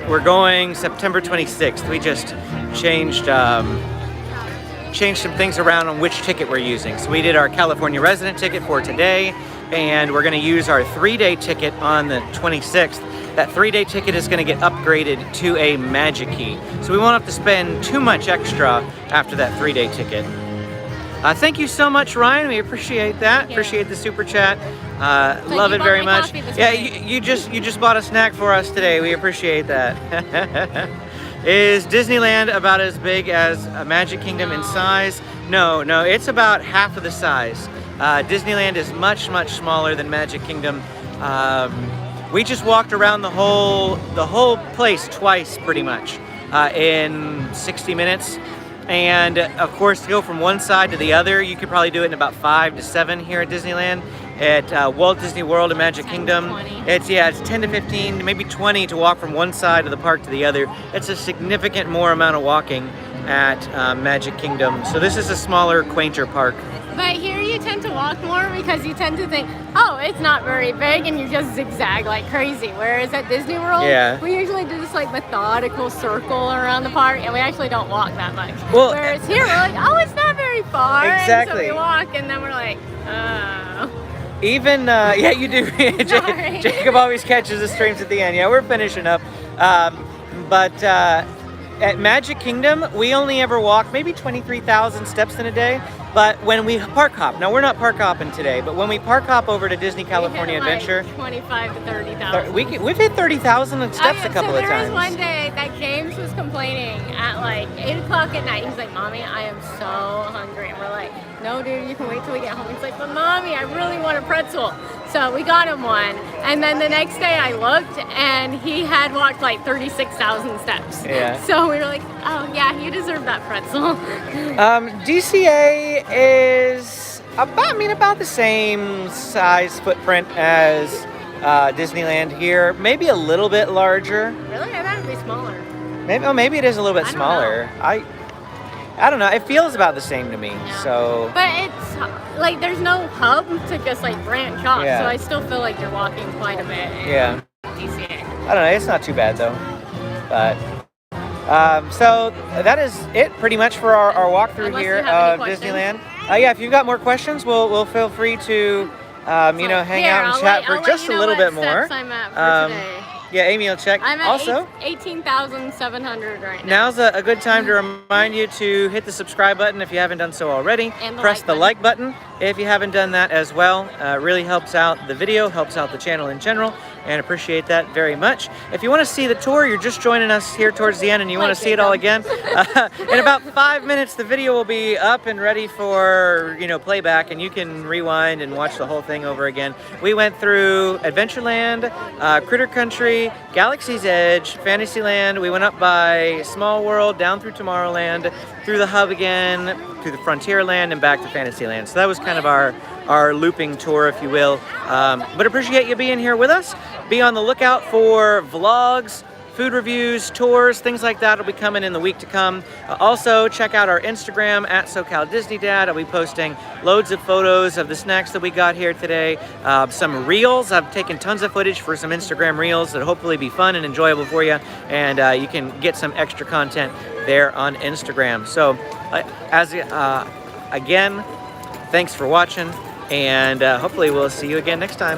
We're going September 26th. We just changed some things around on which ticket we're using. So we did our California resident ticket for today, and we're going to use our 3-day ticket on the 26th. That 3-day ticket is going to get upgraded to a Magic Key. So we won't have to spend too much extra after that 3-day ticket. Thank you so much, Ryan. We appreciate that. Yeah. Appreciate the super chat. Love it very much. Yeah, you just bought a snack for us today. We appreciate that. Is Disneyland about as big as Magic Kingdom in size? No, it's about half of the size. Disneyland is much, much smaller than Magic Kingdom. We just walked around the whole place twice, pretty much, in 60 minutes. And of course, to go from one side to the other, you could probably do it in about 5 to 7 here at Disneyland. At Walt Disney World and Magic 10 Kingdom, 20. it's 10 to 15, maybe 20 to walk from one side of the park to the other. It's a significant more amount of walking at Magic Kingdom. So this is a smaller, quainter park. But here you you tend to walk more because you tend to think, oh, it's not very big, and you just zigzag like crazy. Whereas at Disney World, we usually do this like methodical circle around the park, and we actually don't walk that much. Well, whereas here, we're like, oh, it's not very far. Exactly. And so we walk, and then we're like, oh. Even, yeah, you do. Sorry. Jacob always catches the streams at the end. Yeah, we're finishing up. But at Magic Kingdom, we only ever walk maybe 23,000 steps in a day. But when we park hop, now we're not park hopping today, but when we park hop over to Disney California Adventure, 25 to 30,000. We've hit 30,000 steps a couple of times. So there was one day that James was complaining at like 8 o'clock at night. He's like, Mommy, I am so hungry. And we're like, no, dude, you can wait till we get home. He's like, but Mommy, I really want a pretzel. So we got him one. And then the next day I looked and he had walked like 36,000 steps. Yeah. So we were like, oh yeah, you deserve that pretzel. DCA is about the same size footprint as Disneyland here. Maybe a little bit larger. Really? I thought it'd be smaller. Maybe it is a little bit smaller. I don't know. It feels about the same to me. Yeah. So. But it's like there's no hub to just like branch off. Yeah. So I still feel like you're walking quite a bit. Yeah. DCA. I don't know. It's not too bad though. But. So that is it pretty much for our walkthrough Unless here you have of any questions. Disneyland. Yeah, if you've got more questions, we'll feel free to hang out and chat for just a little bit more. I'm at for today. Yeah, Amy will check. I'm at also 18,700 right now. now's a good time to remind you to hit the subscribe button if you haven't done so already. And press the like button if you haven't done that as well. Really helps out the video, helps out the channel in general, and appreciate that very much. If you want to see the tour, you're just joining us here towards the end and you want to see it all again, in about 5 minutes the video will be up and ready for playback, and you can rewind and watch the whole thing over again. We went through Adventureland, Critter Country, Galaxy's Edge, Fantasyland. We went up by Small World, down through Tomorrowland, through the hub again, through the Frontierland, and back to Fantasyland. So that was kind of our looping tour, if you will. But appreciate you being here with us. Be on the lookout for vlogs, food reviews, tours, things like that will be coming in the week to come. Also, check out our Instagram at SoCalDisneyDad. I'll be posting loads of photos of the snacks that we got here today. Some reels. I've taken tons of footage for some Instagram reels that'll hopefully be fun and enjoyable for you. And you can get some extra content there on Instagram. So, again, thanks for watching. And hopefully we'll see you again next time.